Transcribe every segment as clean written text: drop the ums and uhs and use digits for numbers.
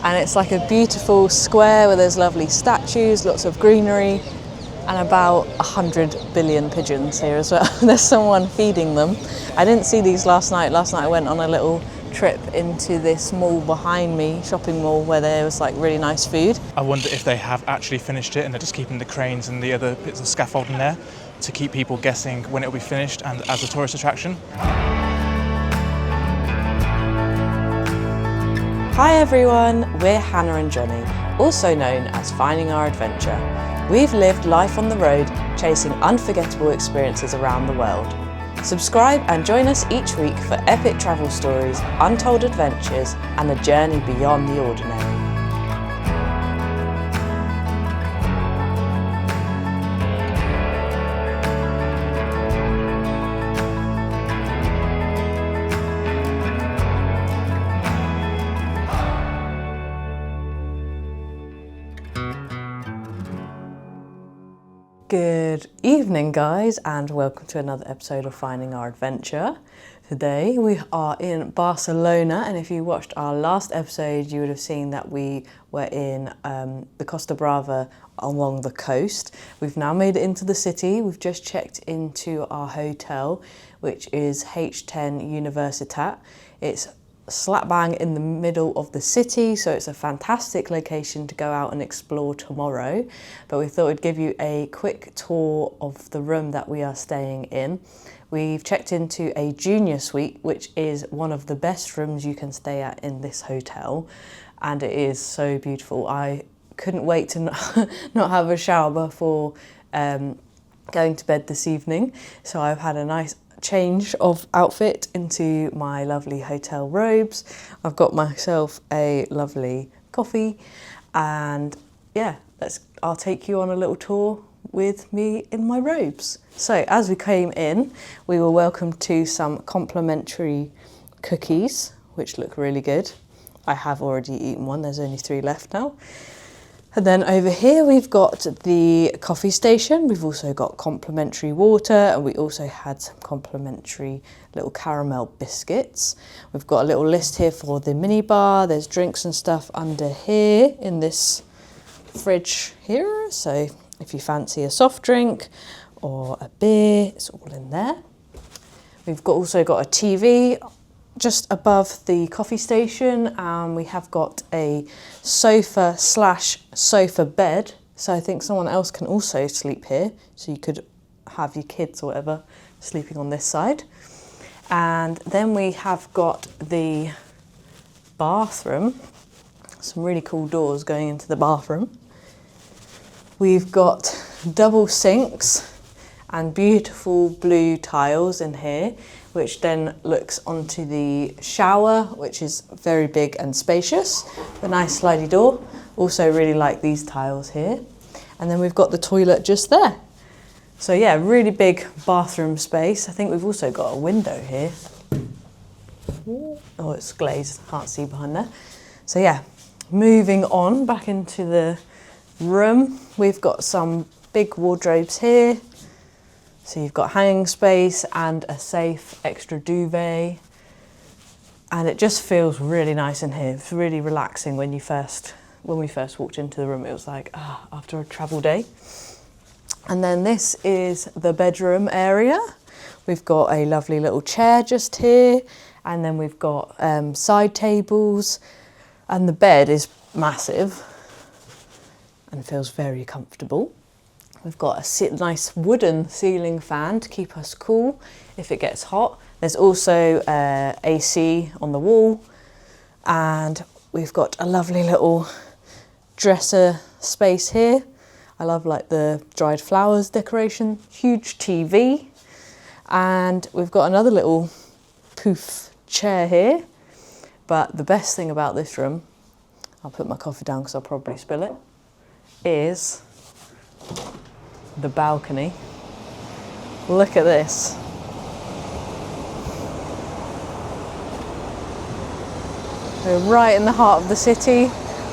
And it's like a beautiful square where there's lovely statues, lots of greenery, and about 100 billion pigeons here as well. There's someone feeding them. I didn't see these last night. Last night I went on a little trip into this mall behind me, shopping mall, where there was like really nice food. I wonder if they have actually finished it and they're just keeping the cranes and the other bits of scaffolding there to keep people guessing when it'll be finished and as a tourist attraction. Hi everyone, we're Hannah and Jonny, also known as Finding Our Adventure. We've lived life on the road, chasing unforgettable experiences around the world. Subscribe and join us each week for epic travel stories, untold adventures, and a journey beyond the ordinary. Good evening guys, and welcome to another episode of Finding Our Adventure. Today we are in Barcelona, and if you watched our last episode you would have seen that we were in the Costa Brava along the coast. We've now made it into the city. We've just checked into our hotel, which is H10 Universitat. It's slap bang in the middle of the city, so it's a fantastic location to go out and explore tomorrow. But we thought we'd give you a quick tour of the room that we are staying in. We've checked into a junior suite, which is one of the best rooms you can stay at in this hotel, and it is so beautiful. I couldn't wait to not have a shower before going to bed this evening, so I've had a nice change of outfit into my lovely hotel robes. I've got myself a lovely coffee, and yeah, I'll take you on a little tour with me in my robes. So as we came in, we were welcomed to some complimentary cookies, which look really good. I have already eaten one, there's only 3 left now. And then over here we've got the coffee station. We've also got complimentary water, and we also had some complimentary little caramel biscuits. We've got a little list here for the mini bar. There's drinks and stuff under here in this fridge here. So if you fancy a soft drink or a beer, it's all in there. We've also got a TV just above the coffee station, and we have got a sofa/sofa bed, so I think someone else can also sleep here, so you could have your kids or whatever sleeping on this side. And then we have got the bathroom, some really cool doors going into the bathroom. We've got double sinks and beautiful blue tiles in here, which then looks onto the shower, which is very big and spacious. A nice slidey door. Also really like these tiles here. And then we've got the toilet just there. So yeah, really big bathroom space. I think we've also got a window here. Oh, it's glazed, can't see behind there. So yeah, moving on back into the room. We've got some big wardrobes here. So you've got hanging space and a safe extra duvet, and it just feels really nice in here. It's really relaxing. When we first walked into the room, it was like after a travel day. And then this is the bedroom area. We've got a lovely little chair just here, and then we've got side tables, and the bed is massive and feels very comfortable. We've got a nice wooden ceiling fan to keep us cool if it gets hot. There's also AC on the wall, and we've got a lovely little dresser space here. I love like the dried flowers decoration, huge TV, and we've got another little poof chair here. But the best thing about this room, I'll put my coffee down because I'll probably spill it, is the balcony. Look at this. We're right in the heart of the city.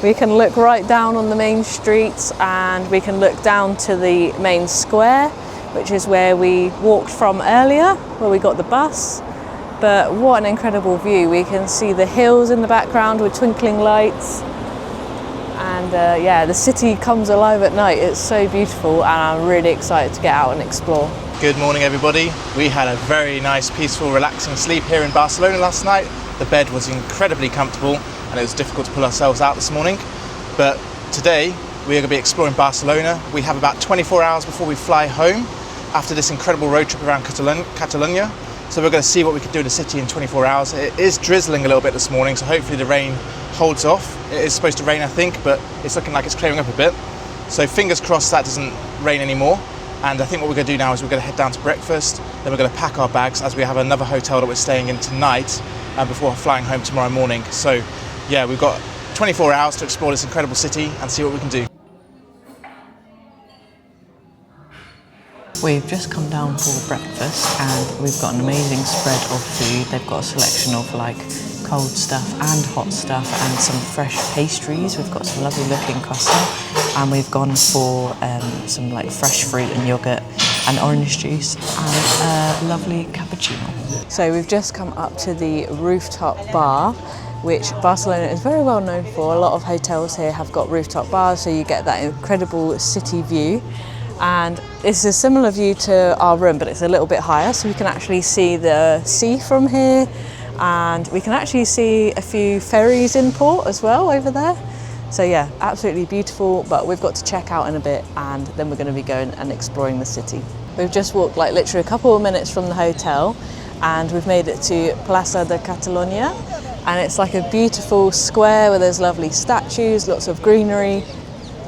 We can look right down on the main streets, and we can look down to the main square, which is where we walked from earlier, where we got the bus. But what an incredible view. We can see the hills in the background with twinkling lights, And yeah, the city comes alive at night. It's so beautiful and I'm really excited to get out and explore. Good morning everybody. We had a very nice, peaceful, relaxing sleep here in Barcelona last night. The bed was incredibly comfortable and it was difficult to pull ourselves out this morning. But today we are going to be exploring Barcelona. We have about 24 hours before we fly home after this incredible road trip around Catalonia. So we're going to see what we can do in the city in 24 hours. It is drizzling a little bit this morning, so hopefully the rain holds off. It is supposed to rain, I think, but it's looking like it's clearing up a bit. So fingers crossed that doesn't rain anymore. And I think what we're going to do now is we're going to head down to breakfast, then we're going to pack our bags as we have another hotel that we're staying in tonight before flying home tomorrow morning. So yeah, we've got 24 hours to explore this incredible city and see what we can do. We've just come down for breakfast and we've got an amazing spread of food. They've got a selection of like cold stuff and hot stuff and some fresh pastries. We've got some lovely looking croissant and we've gone for some like fresh fruit and yogurt and orange juice and a lovely cappuccino. So we've just come up to the rooftop bar, which Barcelona is very well known for. A lot of hotels here have got rooftop bars, so you get that incredible city view. And it's a similar view to our room, but it's a little bit higher, so we can actually see the sea from here, and we can actually see a few ferries in port as well over there. So yeah, absolutely beautiful, but we've got to check out in a bit and then we're going to be going and exploring the city. We've just walked like literally a couple of minutes from the hotel and we've made it to Plaça de Catalonia, and it's like a beautiful square where there's lovely statues, lots of greenery,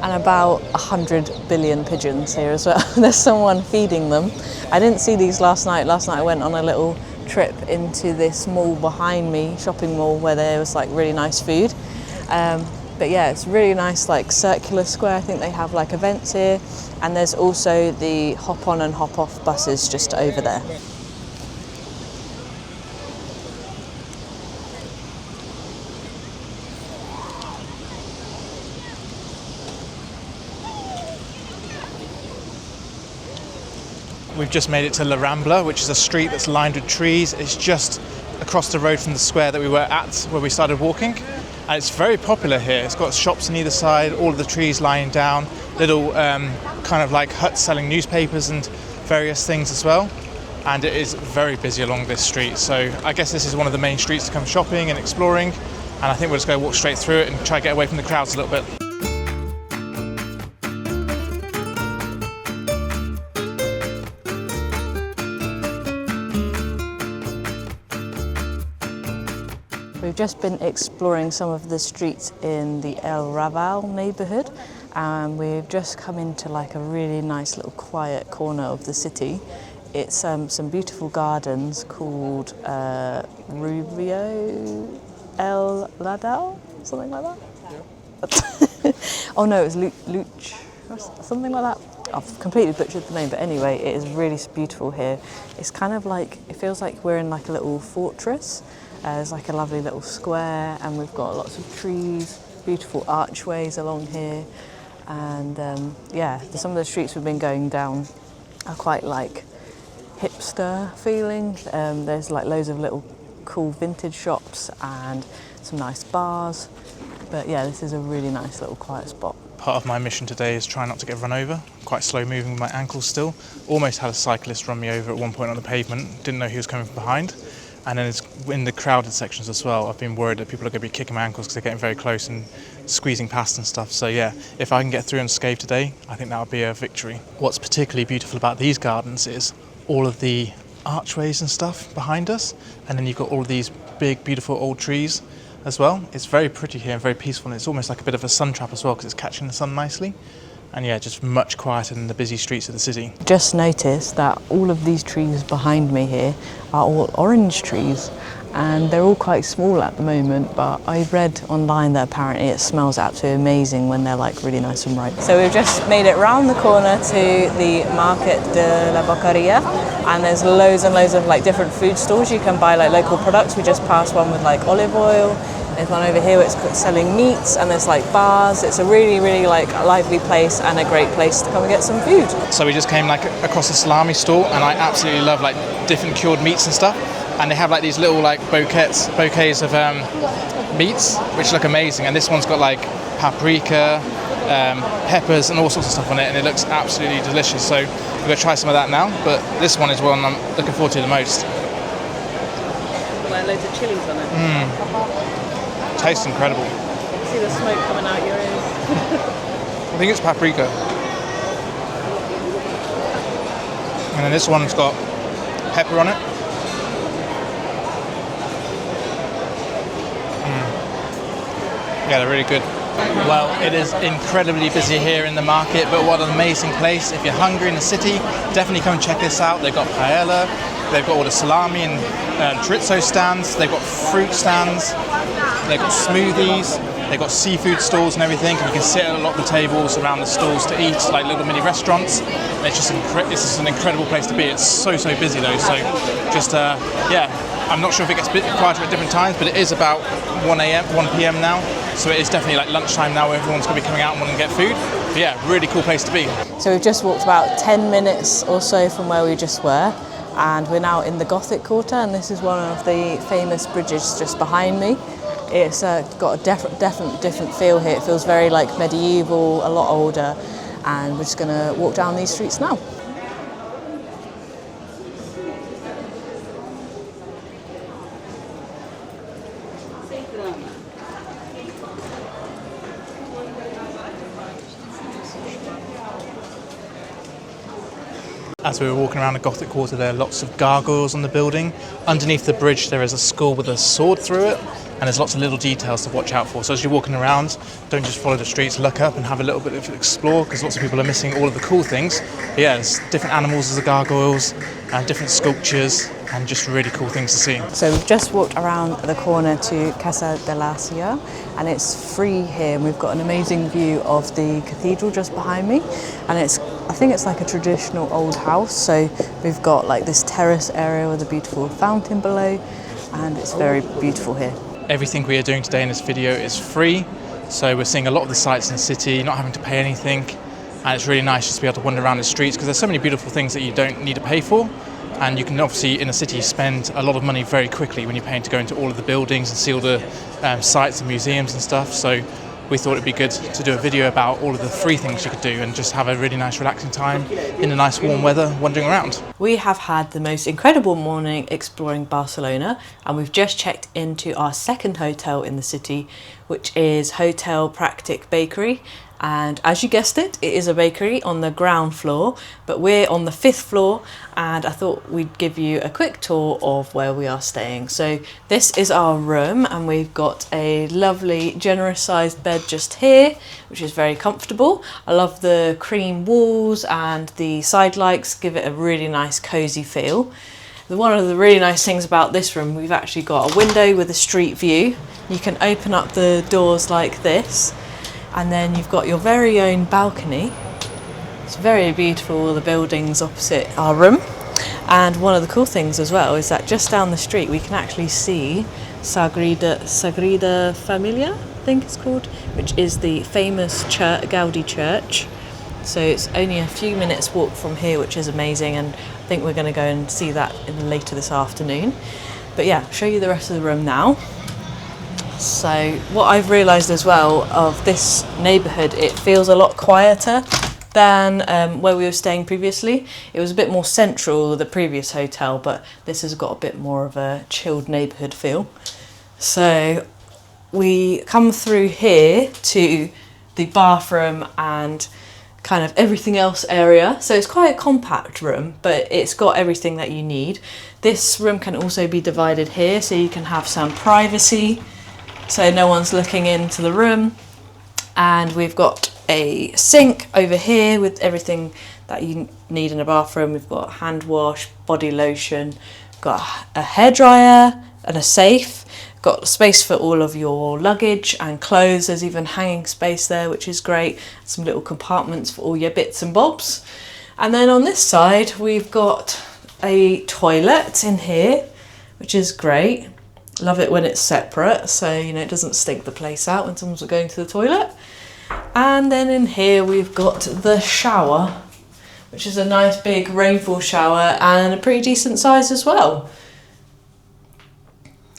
and about 100 billion pigeons here as well. There's someone feeding them. I didn't see these last night. Last night I went on a little trip into this mall behind me, shopping mall, where there was like really nice food. But yeah, it's really nice, like circular square. I think they have like events here. And there's also the hop on and hop off buses just over there. We've just made it to La Rambla, which is a street that's lined with trees. It's just across the road from the square that we were at where we started walking. And it's very popular here. It's got shops on either side, all of the trees lying down, little kind of like huts selling newspapers and various things as well. And it is very busy along this street. So I guess this is one of the main streets to come shopping and exploring. And I think we're just going to walk straight through it and try to get away from the crowds a little bit. We've just been exploring some of the streets in the El Raval neighbourhood, and we've just come into like a really nice little quiet corner of the city. It's some beautiful gardens called Rubio El Ladao, something like that. Yeah. Oh no, it was Luch, something like that. I've completely butchered the name, but anyway, it is really beautiful here. It's kind of like, it feels like we're in like a little fortress. There's like a lovely little square and we've got lots of trees, beautiful archways along here. And yeah, some of the streets we've been going down are quite like hipster feeling. There's like loads of little cool vintage shops and some nice bars. But yeah, this is a really nice little quiet spot. Part of my mission today is try not to get run over. I'm quite slow moving with my ankles still. Almost had a cyclist run me over at one point on the pavement. Didn't know he was coming from behind. And then it's in the crowded sections as well. I've been worried that people are going to be kicking my ankles because they're getting very close and squeezing past and stuff. So yeah, if I can get through unscathed today, I think that would be a victory. What's particularly beautiful about these gardens is all of the archways and stuff behind us. And then you've got all of these big, beautiful old trees as well. It's very pretty here and very peaceful. And it's almost like a bit of a sun trap as well because it's catching the sun nicely. And yeah, just much quieter than the busy streets of the city. Just noticed that all of these trees behind me here are all orange trees and they're all quite small at the moment, but I read online that apparently it smells absolutely amazing when they're like really nice and ripe. So we've just made it round the corner to the Market de la Boqueria, and there's loads and loads of like different food stores. You can buy like local products. We just passed one with like olive oil. There's one over here which is selling meats, and there's like bars. It's a really, really like lively place and a great place to come and get some food. So we just came like across a salami store, and I absolutely love like different cured meats and stuff. And they have like these little like bouquets of meats, which look amazing. And this one's got like paprika, peppers and all sorts of stuff on it, and it looks absolutely delicious. So we're going to try some of that now, but this one is one I'm looking forward to the most. Like loads of chilies on it. Tastes incredible. See the smoke coming out your ears. I think it's paprika. And then this one's got pepper on it. Yeah, they're really good. Well, it is incredibly busy here in the market, but what an amazing place. If you're hungry in the city, definitely come and check this out. They've got paella, they've got all the salami and chorizo stands, they've got fruit stands, they've got smoothies, they've got seafood stalls and everything, and you can sit at a lot of the tables around the stalls to eat, like little mini restaurants. And it's just an incredible place to be. It's so busy though, so just yeah, I'm not sure if it gets quieter at different times, but it is about 1 p.m. now, so it is definitely like lunchtime now where everyone's going to be coming out and wanting to get food. But yeah, really cool place to be. So we've just walked about 10 minutes or so from where we just were, and we're now in the Gothic quarter, and this is one of the famous bridges just behind me. It's got a different feel here. It feels very like medieval, a lot older, and we're just going to walk down these streets now. As we were walking around the Gothic quarter, there are lots of gargoyles on the building. Underneath the bridge there is a skull with a sword through it, and there's lots of little details to watch out for. So as you're walking around, don't just follow the streets, look up and have a little bit of explore, because lots of people are missing all of the cool things. But yeah, there's different animals as the gargoyles, and different sculptures, and just really cool things to see. So we've just walked around the corner to Casa de la Silla, and it's free here, and we've got an amazing view of the cathedral just behind me, and I think it's like a traditional old house, so we've got like this terrace area with a beautiful fountain below, and it's very beautiful here. Everything we are doing today in this video is free, so we're seeing a lot of the sights in the city, not having to pay anything, and it's really nice just to be able to wander around the streets because there's so many beautiful things that you don't need to pay for. And you can obviously, in the city, spend a lot of money very quickly when you're paying to go into all of the buildings and see all the sites and museums and stuff. So we thought it'd be good to do a video about all of the free things you could do and just have a really nice relaxing time in the nice warm weather wandering around. We have had the most incredible morning exploring Barcelona, and we've just checked into our second hotel in the city, which is Hotel Praktik Bakery. And as you guessed it, it is a bakery on the ground floor, but we're on the 5th floor, and I thought we'd give you a quick tour of where we are staying. So this is our room, and we've got a lovely generous sized bed just here, which is very comfortable. I love the cream walls, and the side lights give it a really nice cozy feel. One of the really nice things about this room, we've actually got a window with a street view. You can open up the doors like this, and then you've got your very own balcony. It's very beautiful, the buildings opposite our room. And one of the cool things as well is that just down the street we can actually see Sagrada Família, I think it's called, which is the famous Gaudi church. So it's only a few minutes walk from here, which is amazing, and I think we're going to go and see that later this afternoon. But yeah, I'll show you the rest of the room now. So what I've realised as well of this neighbourhood, it feels a lot quieter than where we were staying previously. It was a bit more central, the previous hotel, but this has got a bit more of a chilled neighbourhood feel. So we come through here to the bathroom and kind of everything else area. So it's quite a compact room, but it's got everything that you need. This room can also be divided here, so you can have some privacy, so no one's looking into the room. And we've got a sink over here with everything that you need in a bathroom. We've got hand wash, body lotion, got a hairdryer and a safe. Got space for all of your luggage and clothes. There's even hanging space there, which is great. Some little compartments for all your bits and bobs. And then on this side, we've got a toilet in here, which is great. Love it when it's separate, so you know it doesn't stink the place out when someone's going to the toilet. And then in here we've got the shower, which is a nice big rainfall shower and a pretty decent size as well.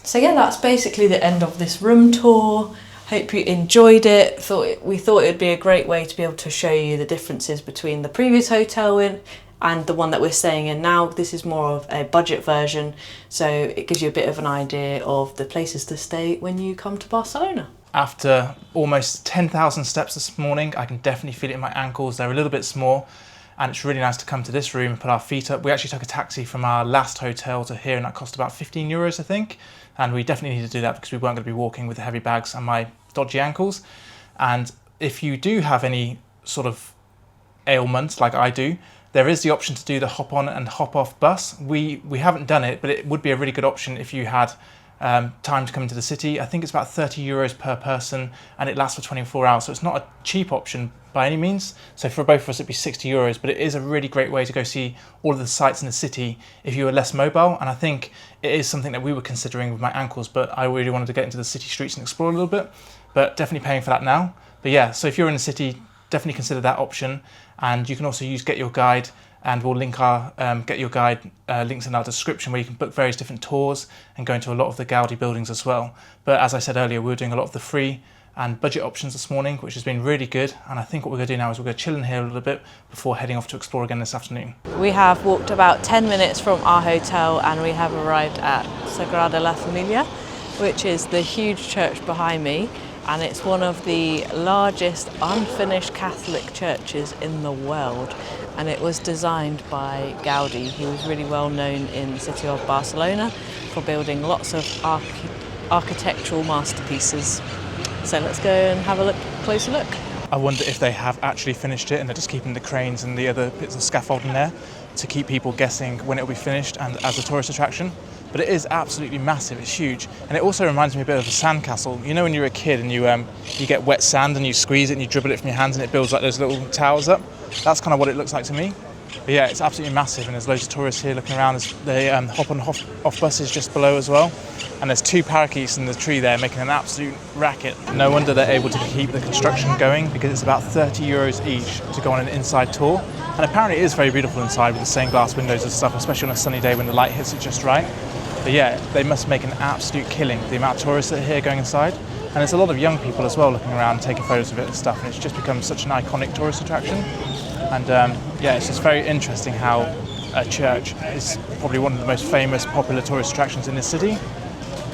So yeah, that's basically the end of this room tour. Hope you enjoyed it. We thought it would be a great way to be able to show you the differences between the previous hotel and the one that we're staying in now. This is more of a budget version, so it gives you a bit of an idea of the places to stay when you come to Barcelona. After almost 10,000 steps this morning, I can definitely feel it in my ankles. They're a little bit small, and it's really nice to come to this room and put our feet up. We actually took a taxi from our last hotel to here, and that cost about 15 euros, I think. And we definitely need to do that because we weren't going to be walking with the heavy bags and my dodgy ankles. And if you do have any sort of ailments like I do, there is the option to do the hop on and hop off bus. We haven't done it, but it would be a really good option if you had time to come into the city. I think it's about 30 euros per person, and it lasts for 24 hours. So it's not a cheap option by any means. So for both of us, it'd be 60 euros, but it is a really great way to go see all of the sights in the city if you are less mobile. And I think it is something that we were considering with my ankles, but I really wanted to get into the city streets and explore a little bit, but definitely paying for that now. But yeah, so if you're in the city, definitely consider that option. And you can also use Get Your Guide, and we'll link our Get Your Guide links in our description, where you can book various different tours and go into a lot of the Gaudi buildings as well. But as I said earlier, we were doing a lot of the free and budget options this morning, which has been really good. And I think what we're going to do now is we're going to chill in here a little bit before heading off to explore again this afternoon. We have walked about 10 minutes from our hotel, and we have arrived at Sagrada La Família, which is the huge church behind me. And it's one of the largest unfinished Catholic churches in the world. And it was designed by Gaudi, who was really well known in the city of Barcelona for building lots of architectural masterpieces. So let's go and have a closer look. I wonder if they have actually finished it and they're just keeping the cranes and the other bits of scaffolding there to keep people guessing when it'll be finished and as a tourist attraction. But it is absolutely massive, it's huge. And it also reminds me a bit of a sandcastle. You know when you're a kid and you get wet sand and you squeeze it and you dribble it from your hands and it builds like those little towers up? That's kind of what it looks like to me. But yeah, it's absolutely massive, and there's loads of tourists here looking around. They hop on off buses just below as well. And there's two parakeets in the tree there making an absolute racket. No wonder they're able to keep the construction going, because it's about 30 euros each to go on an inside tour. And apparently it is very beautiful inside with the stained glass windows and stuff, especially on a sunny day when the light hits it just right. But yeah, they must make an absolute killing, the amount of tourists that are here going inside. And there's a lot of young people as well looking around, taking photos of it and stuff, and it's just become such an iconic tourist attraction. And yeah, it's just very interesting how a church is probably one of the most famous, popular tourist attractions in this city.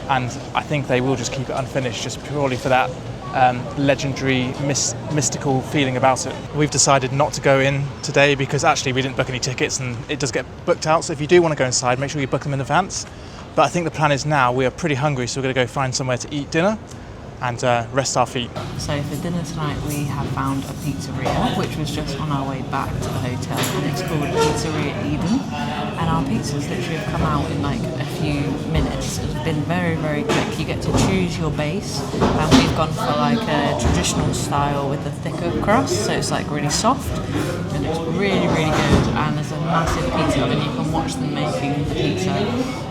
And I think they will just keep it unfinished just purely for that legendary, mystical feeling about it. We've decided not to go in today because actually we didn't book any tickets and it does get booked out. So if you do want to go inside, make sure you book them in advance. But I think the plan is now we are pretty hungry, so we're going to go find somewhere to eat dinner and rest our feet. So for dinner tonight we have found a pizzeria, which was just on our way back to the hotel, and it's called Pizzeria Eden. And our pizzas literally have come out in like a few minutes. It's been very, very quick. You get to choose your base, and we've gone for like a traditional style with a thicker crust, so it's like really soft, and it's really, really good. And there's a massive pizza oven. You can watch them making the pizza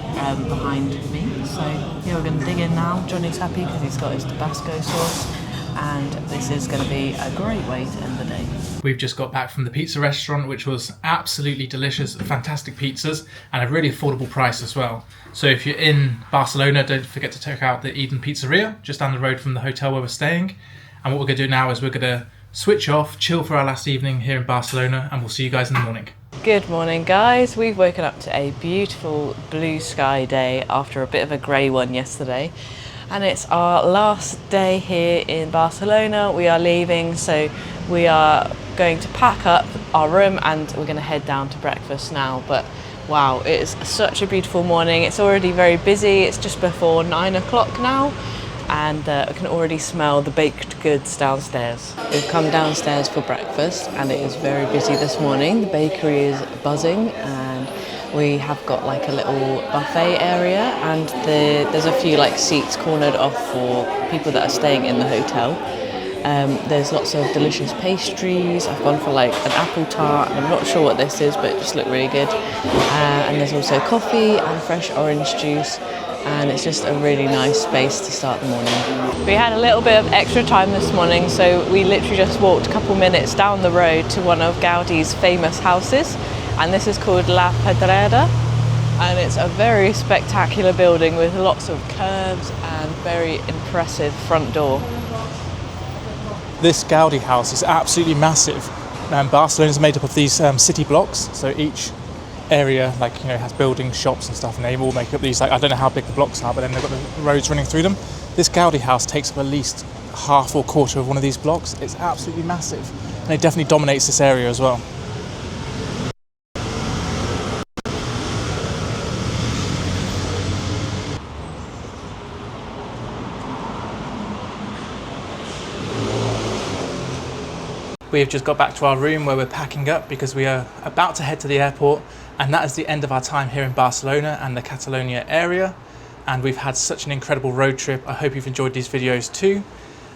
behind me. So yeah, we're going to dig in now. Johnny's happy because he's got his Tabasco sauce, and this is going to be a great way to end the day. We've just got back from the pizza restaurant, which was absolutely delicious, fantastic pizzas, and a really affordable price as well. So if you're in Barcelona, don't forget to check out the Eden Pizzeria, just down the road from the hotel where we're staying. And what we're going to do now is we're going to switch off, chill for our last evening here in Barcelona, and we'll see you guys in the morning. Good morning, guys. We've woken up to a beautiful blue sky day after a bit of a grey one yesterday. And it's our last day here in Barcelona. We are leaving, so we are going to pack up our room and we're going to head down to breakfast now. But wow, it is such a beautiful morning. It's already very busy. It's just before 9 o'clock now, and I can already smell the baked goods downstairs. We've come downstairs for breakfast and it is very busy this morning. The bakery is buzzing, and we have got like a little buffet area, and there's a few like seats cornered off for people that are staying in the hotel. There's lots of delicious pastries. I've gone for like an apple tart, and I'm not sure what this is, but it just looked really good. And there's also coffee and fresh orange juice, and it's just a really nice space to start the morning. We had a little bit of extra time this morning, so we literally just walked a couple minutes down the road to one of Gaudi's famous houses, and this is called La Pedrera, and it's a very spectacular building with lots of curves and very impressive front door. This Gaudi house is absolutely massive. Barcelona is made up of these city blocks, so each area has buildings, shops and stuff, and they all make up these, I don't know how big the blocks are, but then they've got the roads running through them. This Gaudi house takes up at least half or quarter of one of these blocks. It's absolutely massive, and it definitely dominates this area as well. We have just got back to our room where we're packing up because we are about to head to the airport, and that is the end of our time here in Barcelona and the Catalonia area. And we've had such an incredible road trip. I hope you've enjoyed these videos too.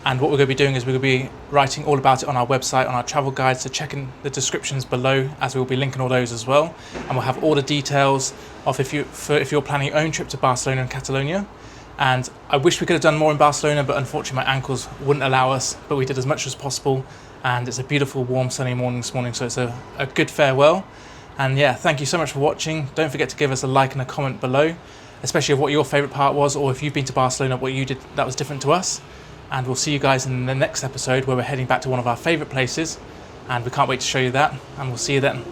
And what we're going to be doing is we're going to be writing all about it on our website, on our travel guide, so check in the descriptions below, as we'll be linking all those as well. And we'll have all the details of if you're planning your own trip to Barcelona and Catalonia. And I wish we could have done more in Barcelona, but unfortunately my ankles wouldn't allow us, but we did as much as possible. And it's a beautiful, warm, sunny morning this morning, so it's a good farewell. And yeah, thank you so much for watching. Don't forget to give us a like and a comment below, especially of what your favourite part was, or if you've been to Barcelona, what you did that was different to us. And we'll see you guys in the next episode where we're heading back to one of our favourite places, and we can't wait to show you that, and we'll see you then.